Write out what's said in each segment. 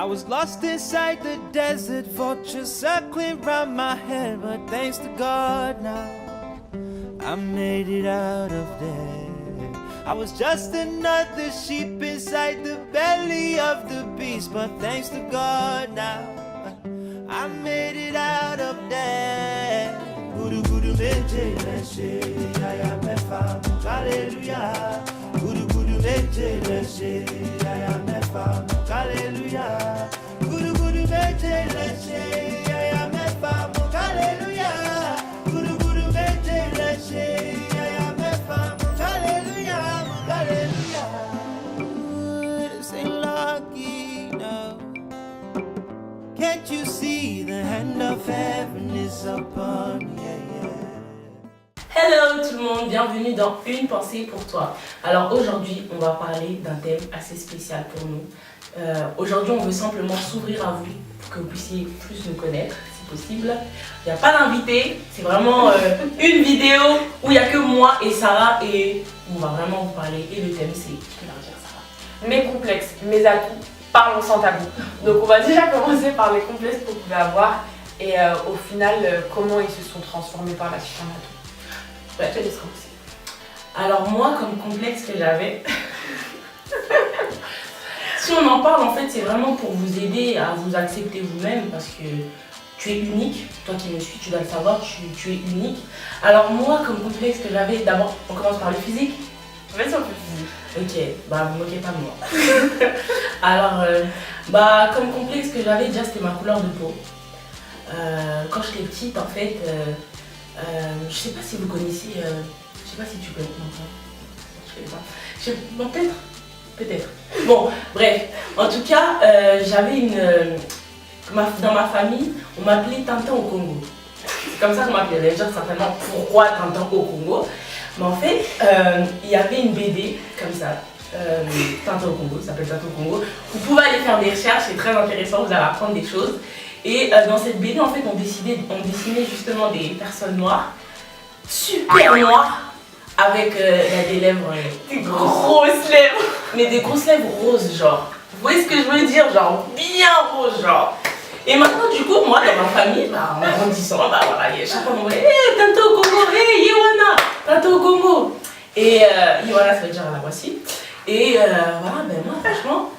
I was lost inside the desert, vultures circling round my head, but thanks to God now I made it out of there. I was just another sheep inside the belly of the beast, but thanks to God now I made it out of there. Guru guru meje leshe, aya mefa, hallelujah. Guru guru meje leshe, aya mefa, hallelujah. Guru guru meje leshe, aya mefa, hallelujah. Guru guru meje leshe, aya mefa, hallelujah, hallelujah. This ain't lucky, no. Can't you see the hand of heaven is upon me? Hello tout le monde, bienvenue dans Une pensée pour toi. Alors aujourd'hui, on va parler d'un thème assez spécial pour nous. Aujourd'hui, on veut simplement s'ouvrir à vous pour que vous puissiez plus nous connaître, si possible. Il n'y a pas d'invité, c'est vraiment une vidéo où il n'y a que moi et Sarah et on va vraiment vous parler. Et le thème, c'est, je peux leur dire Sarah. Mes complexes, mes atouts, parlons sans tabou. Donc on va déjà commencer par les complexes que vous pouvez avoir et au final, comment ils se sont transformés par la suite en atouts. Ouais, je te laisse commencer. Alors moi, comme complexe que j'avais, si on en parle, en fait, c'est vraiment pour vous aider à vous accepter vous-même parce que tu es unique. Toi qui me suis, tu dois le savoir, tu es unique. Alors moi, comme complexe que j'avais, d'abord, on commence par le physique. Vas-y, on fait physique. Ok, bah vous moquez pas de moi. Alors, comme complexe que j'avais, déjà, c'était ma couleur de peau. Quand j'étais petite, en fait, je sais pas si vous connaissez, je sais pas si tu connais, non, je connais pas. Bon, peut-être. Bon, bref, en tout cas, j'avais dans ma famille, on m'appelait Tintin au Congo. C'est comme ça qu'on m'appelait. Vous allez dire certainement pourquoi Tintin au Congo. Mais en fait, il y avait une BD comme ça, Tintin au Congo, ça s'appelle Tintin au Congo. Vous pouvez aller faire des recherches, c'est très intéressant, vous allez apprendre des choses. Et dans cette BD, en fait, on dessinait justement des personnes noires, super noires, avec des lèvres, des grosses lèvres, mais des grosses lèvres roses, genre. Vous voyez ce que je veux dire, genre bien rose, genre. Et maintenant, du coup, moi, dans ma famille, en grandissant, voilà, chaque fois on me dit hey, Tintin au Congo, hey, Yewana, Tintin au Congo. Et Yewana, ça veut dire la voici. Et voilà, moi, franchement,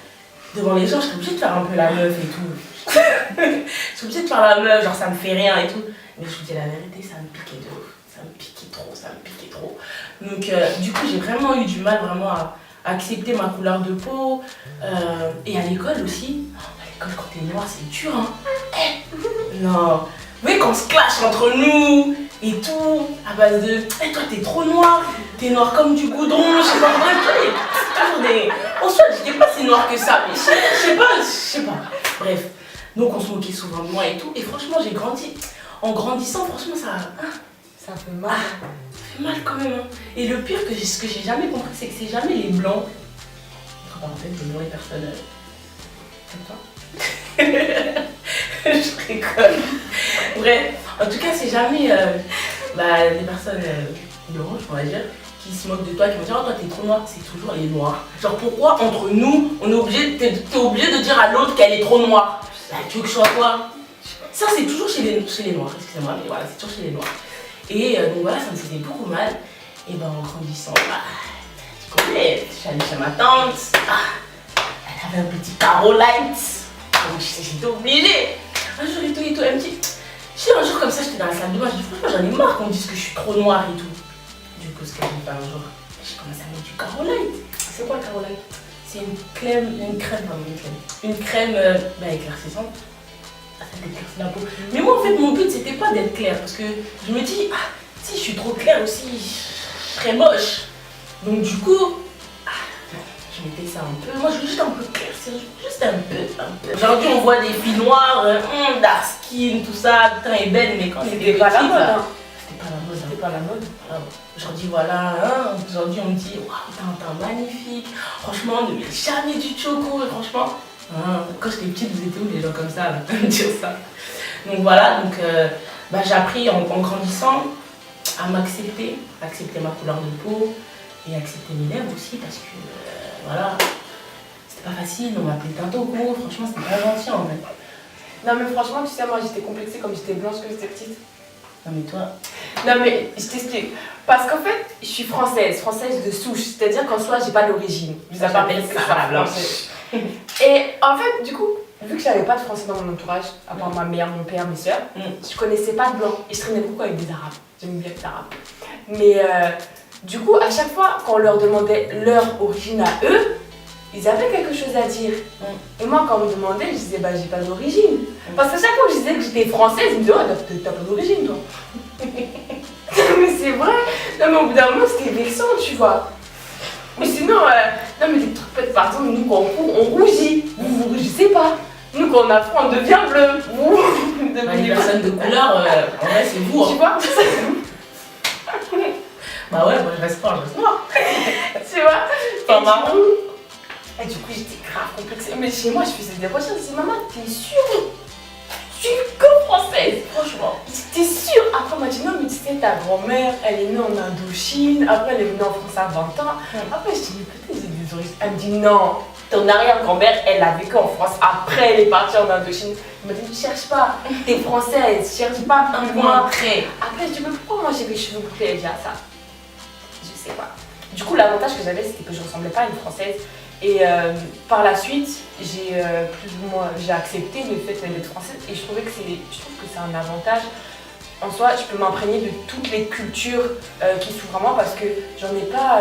devant les gens, je suis obligée de faire un peu la meuf et tout. Je suis obligée de faire la meuf, genre ça me fait rien et tout. Mais je vous dis la vérité, ça me piquait de ouf. Ça me piquait trop. Donc du coup, j'ai vraiment eu du mal vraiment à accepter ma couleur de peau. Et à l'école aussi. À l'école, quand t'es noire, c'est dur, hein. Non. Vous voyez, quand on se clash entre nous et tout, à base de toi, t'es trop noir. T'es noir comme du goudron, je sais pas. Toujours des... En soi, j'étais pas si noire que ça. Mais je sais pas. Bref. Donc on se moquait souvent de moi et tout. Et franchement, j'ai grandi. En grandissant, franchement, ça fait mal. Ça fait mal quand même. Hein. Et le pire, ce que j'ai jamais compris, c'est que c'est jamais les blancs. Entre parenthèses, les blancs et personnes comme toi. Je rigole. Bref, en tout cas, c'est jamais les personnes blanches, on va dire, qui se moquent de toi, qui vont dire oh, toi t'es trop noir, c'est toujours les noirs. Genre pourquoi entre nous, on est obligé, t'es obligé de dire à l'autre qu'elle est trop noire. Tu veux que je sois quoi? Ça c'est toujours chez les noirs, excusez-moi, mais voilà, c'est toujours chez les noirs. Et donc voilà, ça me faisait beaucoup mal. Et en grandissant, tu connais, je suis allée chez ma tante, elle avait un petit carreau light, donc j'étais obligée. Un jour et tout, elle me dit, un jour comme ça, j'étais dans la salle de bain, je dis franchement j'en ai marre qu'on dise que je suis trop noire et tout. Du coup, ce que j'ai fait un jour, j'ai commencé à mettre du carreau light. C'est quoi le carreau light? C'est une crème éclaircissante. Ça t'éclaircit la peau. Mais moi en fait mon but c'était pas d'être claire parce que je me dis si je suis trop claire aussi je serais moche. Donc du coup je mettais ça un peu. Moi je veux juste un peu clair, juste un peu. Aujourd'hui on voit des filles noires, dark skin, tout ça, putain est belle mais quand on était pas la mode. C'était pas la mode. Aujourd'hui voilà, aujourd'hui on me dit waouh t'as un teint magnifique, franchement ne mets jamais du choco et franchement quand j'étais petite vous étiez où les gens comme ça là, me dire ça. Donc voilà, j'ai appris en grandissant à m'accepter, accepter ma couleur de peau et accepter mes lèvres aussi parce que voilà, c'était pas facile, on m'appelait Tintoko, franchement c'était pas gentil en fait. Non mais franchement, tu sais, moi j'étais complexée comme j'étais blanche que j'étais petite. Non mais toi, Non mais je t'explique. Parce qu'en fait, je suis française de souche. C'est-à-dire qu'en soi, j'ai pas d'origine. Je ça s'appelle Sarah Blanche. Et en fait, du coup, vu que j'avais pas de français dans mon entourage, à part ma mère, mon père, mes soeurs, je connaissais pas de blanc. Et je traînais beaucoup avec des arabes. J'aime bien les arabes. Mais du coup, à chaque fois, quand on leur demandait leur origine à eux, ils avaient quelque chose à dire. Et moi, quand on me demandait, je disais, bah, j'ai pas d'origine. Parce qu'à chaque fois que je disais que j'étais française, ils me disaient, oh, t'as pas d'origine, toi. Mais c'est vrai. Non, mais au bout d'un moment, c'était vexant, tu vois. Mais sinon, non, mais des trucs, par exemple, nous, quand on court, on rougit. Vous rougissez pas. Nous, quand on a froid, on devient bleu. Vous, les personnes de couleur, en vrai, c'est vous. Tu vois. Bah ouais, moi je reste noire, Tu vois. Pas marrant. Et du coup, j'étais grave complexée. Mais chez moi, je faisais des recherches. Je disais, maman, t'es sûre? Je suis que française, franchement. T'es sûre? Après, on m'a dit, non, mais tu sais, ta grand-mère, elle est née en Indochine. Après, elle est venue en France à 20 ans. Après, je dis, mais peut-être j'ai des origines. Elle me dit, non, ton arrière-grand-mère, elle a vécu en France. Après, elle est partie en Indochine. Elle m'a dit, ne cherche pas. T'es française, cherche pas un point après. Après, je dis, mais pourquoi moi j'ai les cheveux bouclés? Elle dit, ah, ça. Je sais pas. Du coup, l'avantage que j'avais, c'était que je ressemblais pas à une française. Et par la suite, j'ai plus ou moins accepté le fait d'être française et je trouve que c'est un avantage. En soi, je peux m'imprégner de toutes les cultures qui s'ouvrent à moi parce que j'en ai pas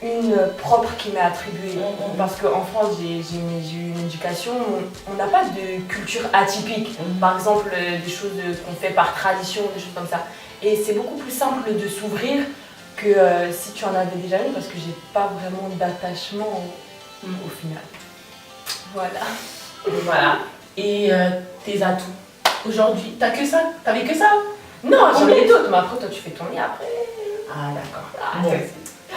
une propre qui m'est attribuée. Parce qu'en France, j'ai eu une éducation, on n'a pas de culture atypique. Par exemple, des choses qu'on fait par tradition, des choses comme ça. Et c'est beaucoup plus simple de s'ouvrir que si tu en avais déjà une parce que j'ai pas vraiment d'attachement au final. Voilà. Et tes atouts aujourd'hui, t'as que ça? T'avais que ça? Non, j'en ai d'autres, mais après toi tu fais ton nez après. Ah d'accord. Bon.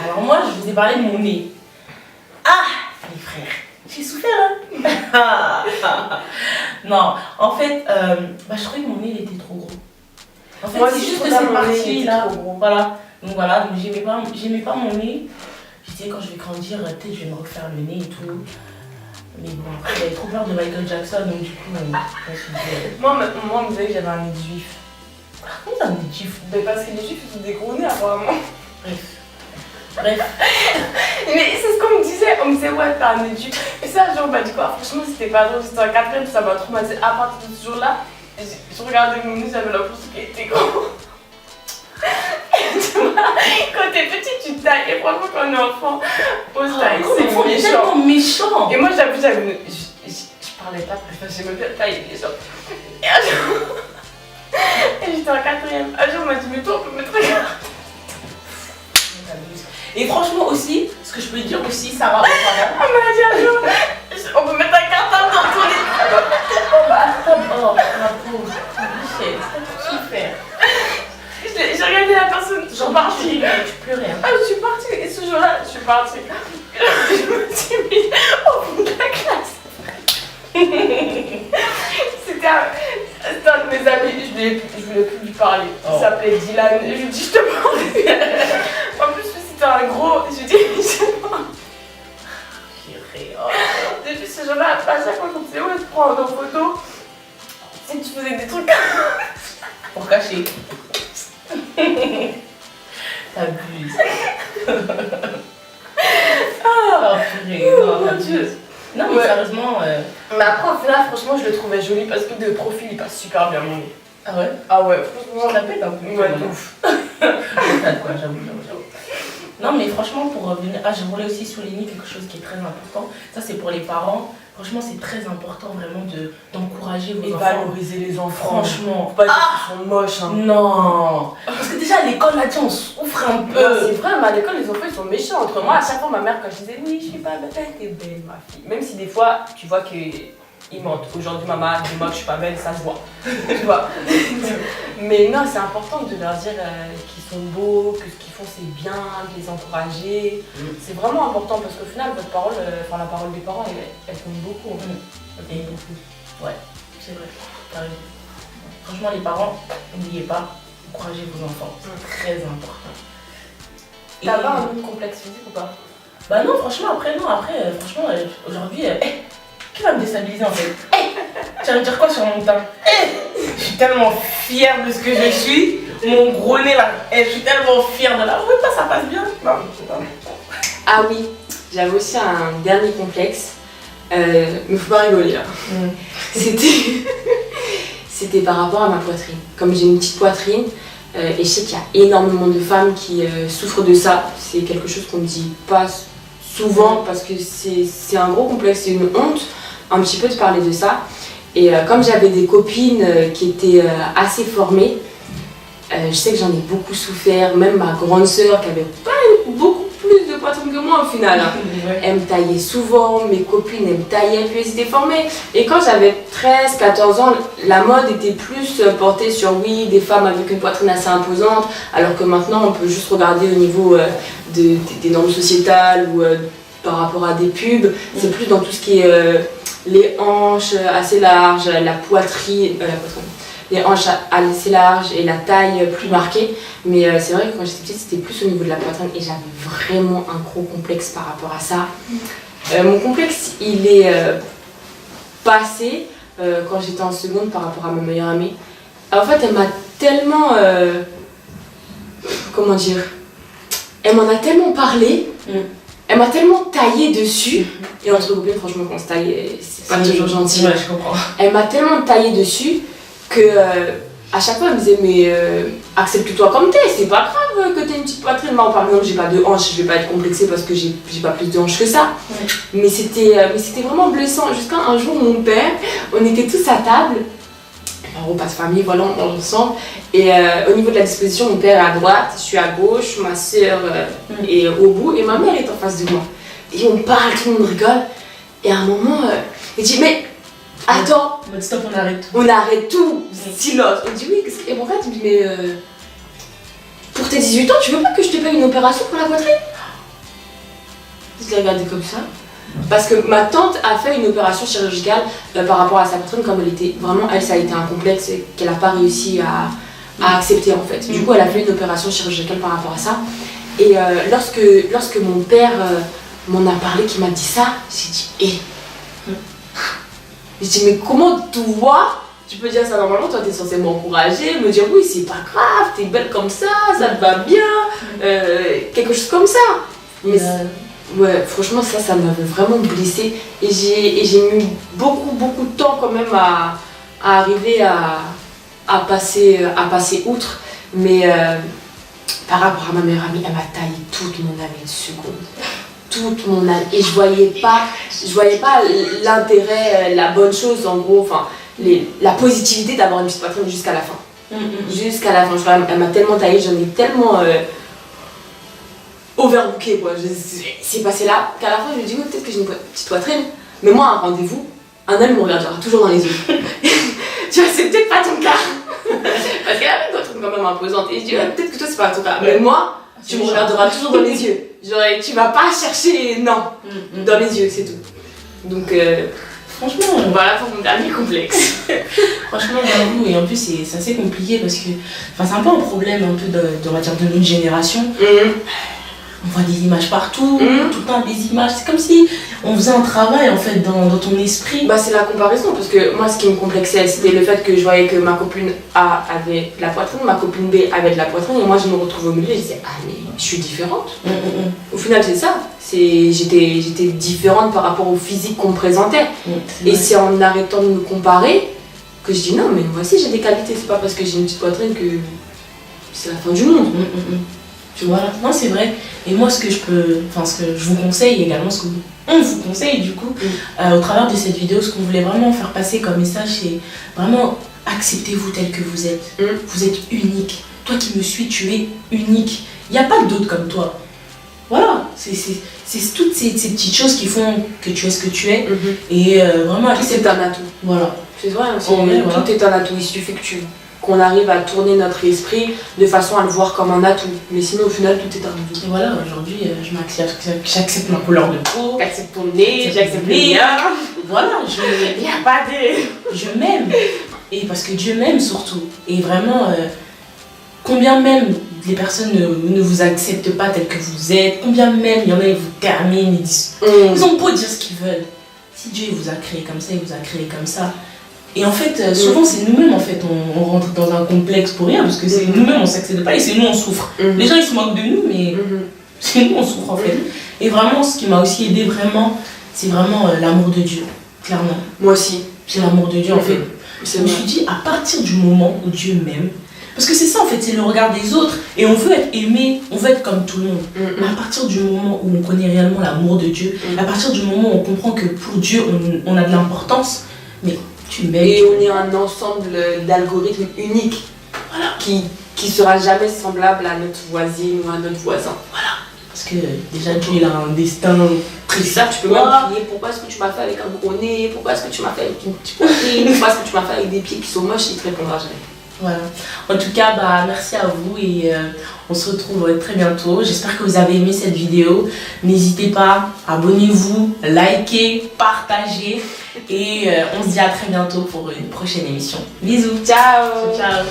Alors moi je vous ai parlé de mon nez. Ah les frères, j'ai souffert hein. Non, en fait, je trouvais que mon nez il était trop gros. En fait, moi c'est aussi, juste que cette partie là, trop gros. voilà. Donc j'aimais pas mon nez. Je disais quand je vais grandir, peut-être je vais me refaire le nez et tout. Mais bon, après j'avais trop peur de Michael Jackson, donc du coup, je me suis dit... Moi, on me disait que j'avais un nez de juif. Comment ça, un nez de juif? Mais parce que les juifs, ils ont des gros nez apparemment. Bref. Mais c'est ce qu'on me disait, on me disait ouais, t'as un nez de juif. Et ça, genre, bah du coup, franchement, c'était pas drôle, j'étais en 4ème, ça m'a traumatisé. À partir de ce jour-là, je regardais mon nez, j'avais l'impression qu'il était gros. Tu vois, quand t'es petit, tu te tailles. Et franchement, quand on est enfant, on se taille. C'est tellement méchant. Et moi, je parlais pas, j'aimais bien tailler les gens. Et un jour, et j'étais en 4ème. Un jour, on m'a dit, mais toi, on peut mettre un gars. Et franchement aussi, ce que je peux dire aussi, Sarah, on m'a dit un jour, on peut mettre un cartable dans ton lit. Oh, ma pauvre, c'est super. J'ai regardé la personne, je suis partie. Tu pleurais. Ah, je suis partie. Et ce jour-là, je suis partie. Je me suis mise au fond de la classe. C'était un de mes amis, je voulais plus lui parler. Il s'appelait Dylan. Et je lui dis, je te parle. En plus, c'était un gros. Je lui dis, je te parle. Depuis ce jour-là, à chaque fois qu'on me disait, ouais, te prends en photo, si tu faisais des trucs pour cacher. T'abuses. Oh purée, non, t'abuses. Non mais sérieusement... Mais après au final franchement je le trouvais joli parce que de profil il passe super bien mon nez. Ah ouais? Ah ouais, franchement... Je la pète un peu. Ouais, de ouf. Quoi, j'avoue. Non mais franchement pour revenir... Ah je voulais aussi souligner quelque chose qui est très important. Ça c'est pour les parents. Franchement c'est très important vraiment d'encourager vos enfants. Et valoriser les enfants. Franchement. Faut pas dire qu'ils sont moches. Hein. Non. Parce que déjà à l'école là-dessus on souffre un peu. Non, c'est vrai, mais à l'école les enfants ils sont méchants entre moi. À chaque fois ma mère quand je disais oui je suis pas belle, t'es belle ma fille. Même si des fois tu vois qu'ils mentent. Aujourd'hui maman dis moi que je suis pas belle, ça se voit. Tu vois. Mais non c'est important de leur dire qu'ils sont beaux, que ce qu'ils font c'est bien, de les encourager. C'est vraiment important parce qu'au final votre parole, la parole des parents elle compte beaucoup. Et beaucoup. Ouais, c'est vrai. T'as raison. Franchement les parents, n'oubliez pas, encouragez vos enfants. C'est très important. T'as pas un complexe physique ou pas? Bah non, franchement, franchement, aujourd'hui, qui va me déstabiliser en fait? Tu vas me dire quoi sur mon teint? Je suis tellement fière de ce que je suis. Mon gros nez là, je suis tellement fière de la. Oui, pas ça passe bien. Non. Ah oui, j'avais aussi un dernier complexe. Mais faut pas rigoler là. C'était par rapport à ma poitrine. Comme j'ai une petite poitrine, et je sais qu'il y a énormément de femmes qui souffrent de ça. C'est quelque chose qu'on ne dit pas souvent parce que c'est un gros complexe, c'est une honte un petit peu de parler de ça. Et comme j'avais des copines qui étaient assez formées, je sais que j'en ai beaucoup souffert. Même ma grande sœur qui avait pas beaucoup plus de poitrine que moi au final. Elle me taillait souvent, mes copines elles me taillaient, puis elles étaient formées. Et quand j'avais 13-14 ans, la mode était plus portée sur oui, des femmes avec une poitrine assez imposante, alors que maintenant on peut juste regarder au niveau des normes sociétales ou par rapport à des pubs. C'est plus dans tout ce qui est les hanches assez larges, la poitrine, les hanches assez larges et la taille plus marquée. Mais c'est vrai que quand j'étais petite, c'était plus au niveau de la poitrine et j'avais vraiment un gros complexe par rapport à ça. Mon complexe, il est passé quand j'étais en seconde par rapport à ma meilleure amie. En fait, elle m'a tellement... comment dire? Elle m'en a tellement parlé. Elle m'a tellement taillé dessus, et entre copines, franchement, quand on se taille, c'est pas toujours gentil. Ouais, je comprends. Elle m'a tellement taillé dessus que à chaque fois, elle me disait mais accepte-toi comme t'es, c'est pas grave que t'aies une petite poitrine. Moi, par exemple, j'ai pas de hanches, je vais pas être complexée parce que j'ai pas plus de hanches que ça. Mais c'était vraiment blessant. Jusqu'à un jour, mon père, on était tous à table. Un repas de famille, voilà, on mange ensemble. Et au niveau de la disposition, mon père est à droite, je suis à gauche, ma soeur est au bout et ma mère est en face de moi. Et on parle, tout le monde rigole. Et à un moment, il dit mais attends, Stop, on arrête tout. on arrête tout, silence. On dit oui, qu'est-ce que... Et mon frère il me dit mais pour tes 18 ans, tu veux pas que je te paye une opération pour la poitrine? Je l'ai regardé comme ça. Parce que ma tante a fait une opération chirurgicale par rapport à sa poitrine, comme elle était vraiment, elle, ça a été un complexe qu'elle n'a pas réussi à accepter en fait. Du coup, elle a fait une opération chirurgicale par rapport à ça. Et lorsque mon père m'en a parlé, qu'il m'a dit ça, j'ai dit j'ai dit mais comment toi tu peux dire ça normalement? Toi, t'es censé m'encourager, me dire oui, c'est pas grave, t'es belle comme ça te va bien, quelque chose comme ça. Mais ouais, franchement, ça m'avait vraiment blessée et j'ai mis beaucoup de temps quand même à arriver à passer outre. Mais par rapport à ma meilleure amie, elle m'a taillé toute mon année de seconde. Toute mon année. Et je voyais pas l'intérêt, la bonne chose en gros, enfin, la positivité d'avoir une petite poitrine jusqu'à la fin. Jusqu'à la fin. Elle m'a tellement taillée, j'en ai tellement... overbooké quoi, c'est passé là qu'à la fin je me dis oui, peut-être que j'ai une petite poitrine, mais moi un rendez-vous, un homme me regardera toujours dans les yeux. Tu vois, c'est peut-être pas ton cas parce qu'elle a une poitrine quand même imposante et je dis ouais, peut-être que toi c'est pas ton cas, mais moi tu me regarderas toujours dans les yeux, genre tu vas pas chercher dans les yeux, c'est tout. Donc franchement voilà pour mon dernier complexe. Franchement j'avoue, et en plus c'est assez compliqué parce que c'est un peu un problème un peu on va dire de notre génération. On voit des images partout, tout le temps des images. C'est comme si on faisait un travail en fait dans ton esprit. Bah c'est la comparaison parce que moi ce qui me complexait c'était le fait que je voyais que ma copine A avait de la poitrine, ma copine B avait de la poitrine et moi je me retrouve au milieu et je disais ah mais je suis différente. Au final c'est ça, j'étais différente par rapport au physique qu'on me présentait. Et c'est en arrêtant de me comparer que je dis non mais voici j'ai des qualités, c'est pas parce que j'ai une petite poitrine que c'est la fin du monde. Tu vois, non c'est vrai. Et moi ce que je vous conseille également, ce qu'on vous conseille du coup, au travers de cette vidéo, ce qu'on voulait vraiment faire passer comme message, c'est vraiment acceptez-vous tel que vous êtes. Vous êtes unique. Toi qui me suis, tu es unique. Il n'y a pas d'autre comme toi. Voilà, c'est toutes ces petites choses qui font que tu es ce que tu es. Et vraiment c'est un atout. Voilà. C'est vrai, tout est un atout. Il suffit qu'on arrive à tourner notre esprit de façon à le voir comme un atout. Mais sinon, au final, tout est un atout. Et voilà, aujourd'hui, j'accepte ma couleur de peau. J'accepte ton nez, j'accepte les mien. Voilà, il n'y a pas de... Je m'aime. Et parce que Dieu m'aime surtout. Et vraiment, combien même les personnes ne vous acceptent pas tel que vous êtes, combien même il y en a, ils vous terminent, ils disent... Ils ont beau dire ce qu'ils veulent. Si Dieu il vous a créé comme ça, il vous a créé comme ça. Et en fait, souvent c'est nous-mêmes, en fait, on rentre dans un complexe pour rien, parce que c'est nous-mêmes, on s'accepte pas et c'est nous, on souffre. Les gens, ils se moquent de nous, mais c'est nous, on souffre, en fait. Et vraiment, ce qui m'a aussi aidé, vraiment, c'est vraiment l'amour de Dieu, clairement. Moi aussi. C'est l'amour de Dieu, en fait. Je me vrai. suis dit, à partir du moment où Dieu m'aime, parce que c'est ça, en fait, c'est le regard des autres, et on veut être aimé, on veut être comme tout le monde. Mais à partir du moment où on connaît réellement l'amour de Dieu, à partir du moment où on comprend que pour Dieu, on a de l'importance, mais tu m'aimes. Et on est un ensemble d'algorithmes uniques, Voilà. qui sera jamais semblable à notre voisine ou à notre voisin. Voilà. Parce que déjà, Dieu, il a un destin C'est ça, tu peux même crier, pourquoi est-ce que tu m'as fait avec un gros nez, pourquoi est-ce que tu m'as fait avec une petite poitrine, pourquoi est-ce que tu m'as fait avec des pieds qui sont moches, il te répondra jamais. Voilà. En tout cas, merci à vous et on se retrouve très bientôt. J'espère que vous avez aimé cette vidéo. N'hésitez pas, abonnez-vous, likez, partagez et on se dit à très bientôt pour une prochaine émission. Bisous. Ciao. Ciao.